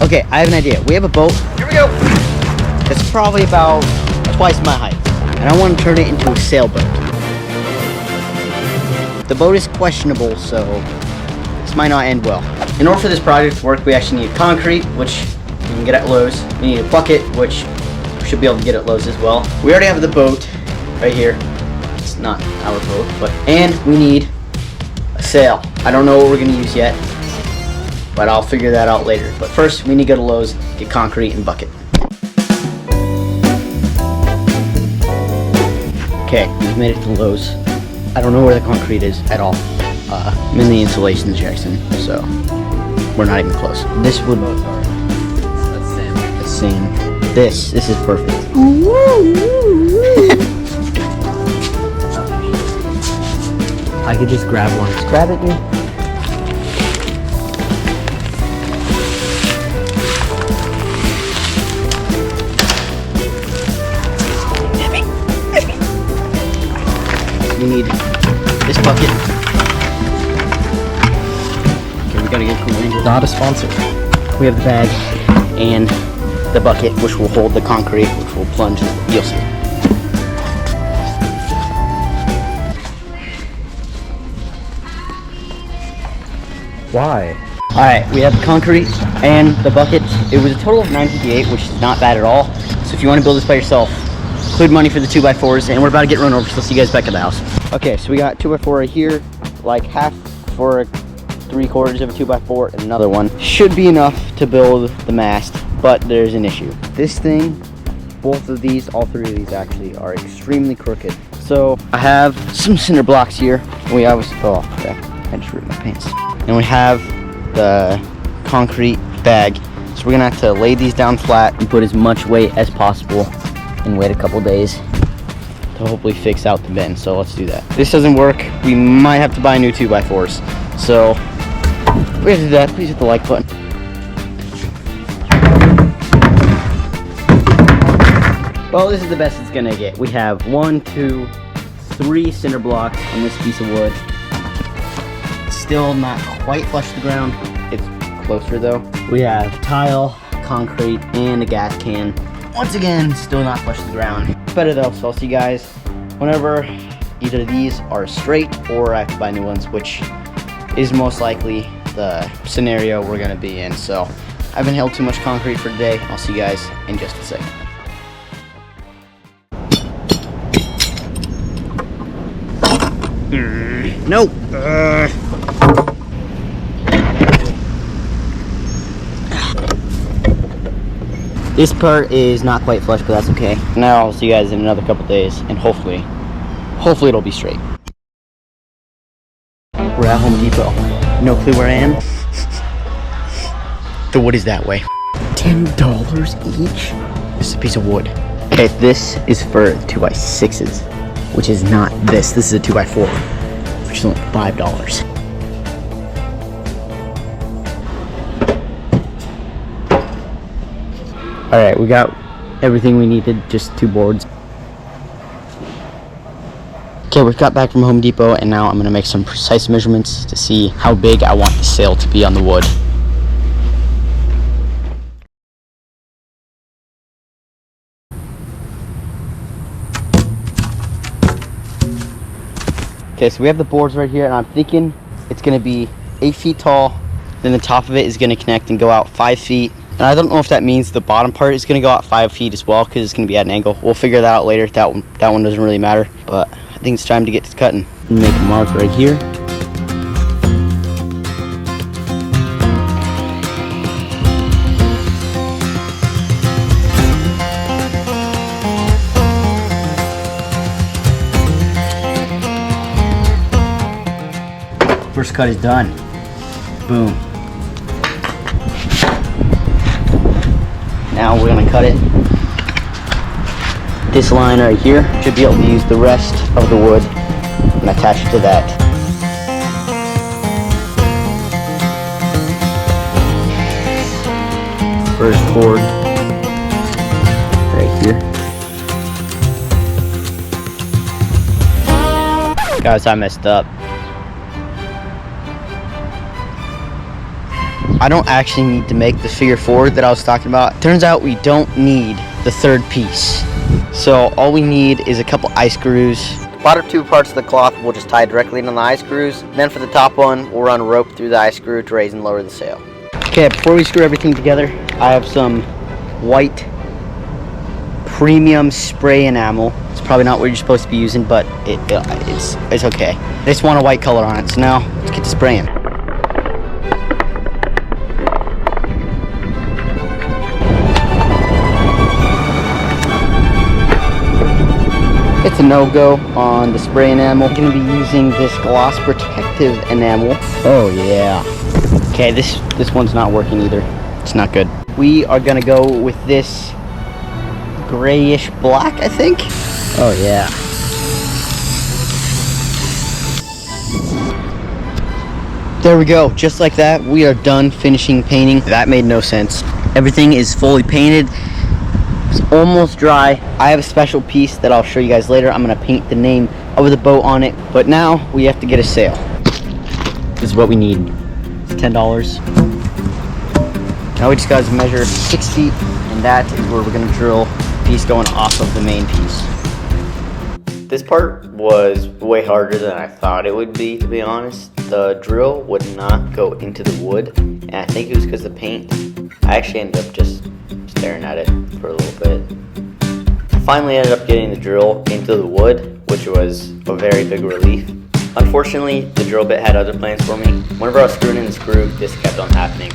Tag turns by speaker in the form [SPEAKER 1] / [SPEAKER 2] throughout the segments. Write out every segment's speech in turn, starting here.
[SPEAKER 1] Okay, I have an idea. We have a boat. Here we go. It's probably about twice my height. And I want to turn it into a sailboat. The boat is questionable, so this might not end well. In order for this project to work, we actually need concrete, which you can get at Lowe's. We need a bucket, which we should be able to get at Lowe's as well. We already have the boat right here. It's not our boat, and we need a sail. I don't know what we're gonna use yet, but I'll figure that out later. But first, we need to go to Lowe's, get concrete and bucket. Okay, we've made it to Lowe's. I don't know where the concrete is at all. I'm in the insulation section, so we're not even close. This would... That's sand. That's sand. This is perfect. I could just grab one. Just grab it, dude. We need this bucket. Okay, we gotta get cool angles.
[SPEAKER 2] Not a sponsor.
[SPEAKER 1] We have the bag and the bucket, which will hold the concrete, which will plunge. You'll see.
[SPEAKER 2] Why?
[SPEAKER 1] Alright, we have the concrete and the bucket. It was a total of $9.58, which is not bad at all. So if you want to build this by yourself, include money for the 2x4s, and we're about to get run over, so I'll see you guys back at the house. Okay, so we got 2x4 right here, like half for 3/4 of a 2x4, and another one. Should be enough to build the mast, but there's an issue. This thing, both of these, all three of these actually, are extremely crooked. So I have some cinder blocks here. We obviously, oh, okay, I just ripped my pants. And we have the concrete bag. So we're gonna have to lay these down flat and put as much weight as possible and wait a couple days to hopefully fix out the bend. So let's do that. If this doesn't work, we might have to buy new 2x4s. So if we have to do that, please hit the like button. Well, this is the best it's gonna get. We have 1, 2, 3 cinder blocks on this piece of wood. It's still not quite flush to the ground. It's closer though. We have tile, concrete, and a gas can. Once again, still not flush to the ground. Better though, so I'll see you guys whenever either of these are straight or I have to buy new ones, which is most likely the scenario we're gonna be in. So I haven't held too much concrete for today. I'll see you guys in just a second. No. This part is not quite flush, but that's okay. Now I'll see you guys in another couple days, and hopefully it'll be straight. We're at Home Depot. No clue where I am. The wood is that way. $10 each? This is a piece of wood. Okay, this is for 2x6s, which is not this. This is a 2x4, which is only $5. Alright, we got everything we needed, just 2 boards. Okay, we've got back from Home Depot, and now I'm going to make some precise measurements to see how big I want the sail to be on the wood. Okay, so we have the boards right here, and I'm thinking it's going to be 8 feet tall, then the top of it is going to connect and go out 5 feet. And I don't know if that means the bottom part is going to go out 5 feet as well, because it's going to be at an angle. We'll figure that out later. That one doesn't really matter. But I think it's time to get to cutting. Make a mark right here. First cut is done. Boom. Now we're gonna cut it. This line right here, should be able to use the rest of the wood and attach it to that. First cord right here. Guys, I messed up. I don't actually need to make the figure 4 that I was talking about. Turns out we don't need the 3rd piece. So all we need is a couple eye screws. The bottom 2 parts of the cloth we'll just tie directly into the eye screws. Then for the top one, we'll run a rope through the eye screw to raise and lower the sail. Okay, before we screw everything together, I have some white premium spray enamel. It's probably not what you're supposed to be using, but it's okay. I just want a white color on it. So now let's get to spraying. It's a no-go on the spray enamel. I'm gonna be using this gloss protective enamel. Oh yeah. Okay, this one's not working either. It's not good. We are gonna go with this grayish black, I think. Oh yeah. There we go. Just like that, we are done finishing painting. That made no sense. Everything is fully painted. It's almost dry. I have a special piece that I'll show you guys later. I'm gonna paint the name of the boat on it. But now we have to get a sail. This is what we need. It's $10. Now we just gotta measure 6 feet, and that is where we're gonna drill the piece going off of the main piece. This part was way harder than I thought it would be, to be honest. The drill would not go into the wood, and I think it was because the paint. I actually ended up just staring at it for a little bit. I finally ended up getting the drill into the wood, which was a very big relief. Unfortunately, the drill bit had other plans for me. Whenever I was screwing in the screw, this kept on happening.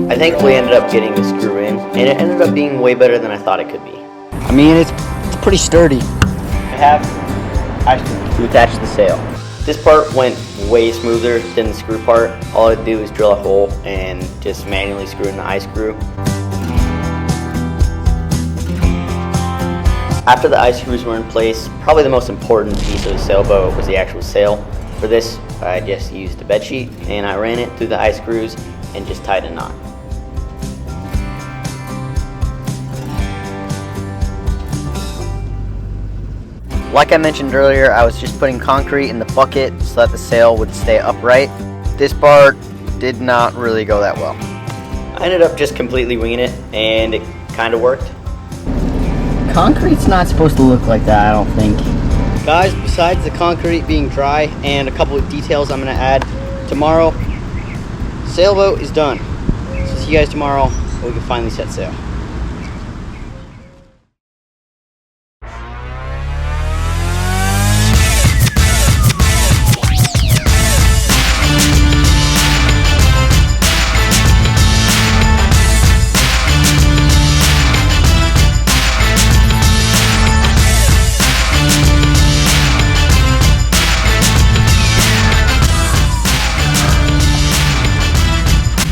[SPEAKER 1] I think we ended up getting the screw in, and it ended up being way better than I thought it could be. I mean, it's pretty sturdy. I have eye screws to attach to the sail. This part went way smoother than the screw part. All I do is drill a hole and just manually screw in the eye screw. After the eye screws were in place, probably the most important piece of the sailboat was the actual sail. For this, I just used a bed sheet and I ran it through the eye screws and just tied a knot. Like I mentioned earlier, I was just putting concrete in the bucket so that the sail would stay upright. This part did not really go that well. I ended up just completely winging it, and it kind of worked. Concrete's not supposed to look like that, I don't think. Guys, besides the concrete being dry and a couple of details I'm going to add, tomorrow, sailboat is done. So see you guys tomorrow when we can finally set sail.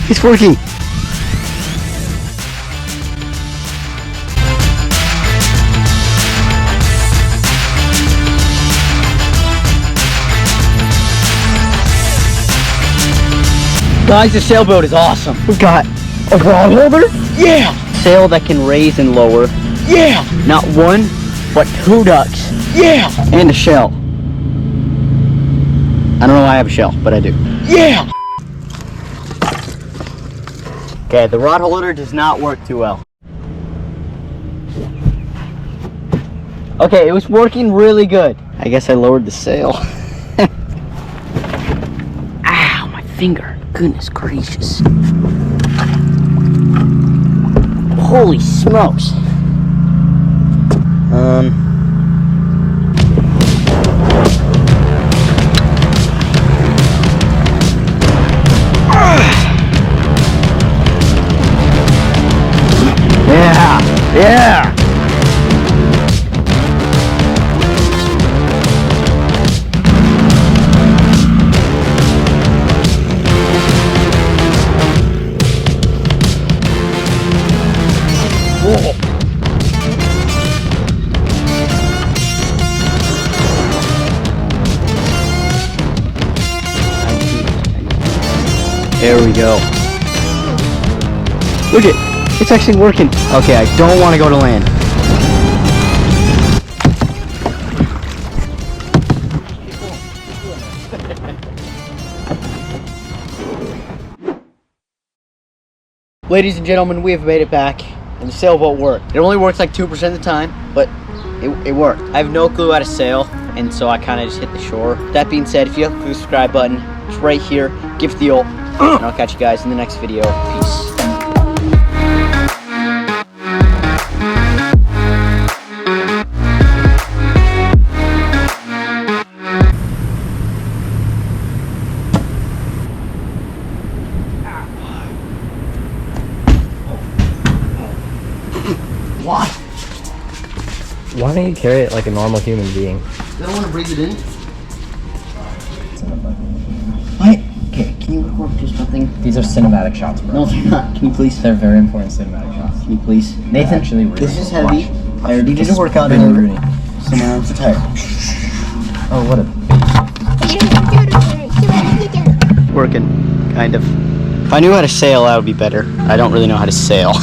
[SPEAKER 1] It's working! Guys, the sailboat is awesome. We've got a rod holder. Yeah! Sail that can raise and lower. Yeah! Not one, but 2 ducks. Yeah! And a shell. I don't know why I have a shell, but I do. Yeah! Okay, the rod holder does not work too well. Okay, it was working really good. I guess I lowered the sail. Ow, my finger. Goodness gracious. Holy smokes. Yeah! Whoa. There we go. Look it. It's actually working. Okay, I don't want to go to land. Ladies and gentlemen, we have made it back, and the sailboat worked. It only works like 2% of the time, but it worked. I have no clue how to sail, and so I kind of just hit the shore. That being said, if you have the subscribe button, it's right here. Give it the old, and I'll catch you guys in the next video. Peace. Why?
[SPEAKER 2] Why don't you carry it like a normal human being?
[SPEAKER 1] I don't want to breathe it in. What? Okay, can you record just something?
[SPEAKER 2] These are cinematic shots, bro.
[SPEAKER 1] No, they're not. Can you please?
[SPEAKER 2] They're very important cinematic shots.
[SPEAKER 1] Can you please? Nathan,
[SPEAKER 2] actually,
[SPEAKER 1] this is heavy.
[SPEAKER 2] Watch.
[SPEAKER 1] I already did a workout
[SPEAKER 2] Really
[SPEAKER 1] earlier.
[SPEAKER 2] Rooney.
[SPEAKER 1] Someone else is tired.
[SPEAKER 2] Oh, what a
[SPEAKER 1] Working, kind of. If I knew how to sail, that would be better. I don't really know how to sail.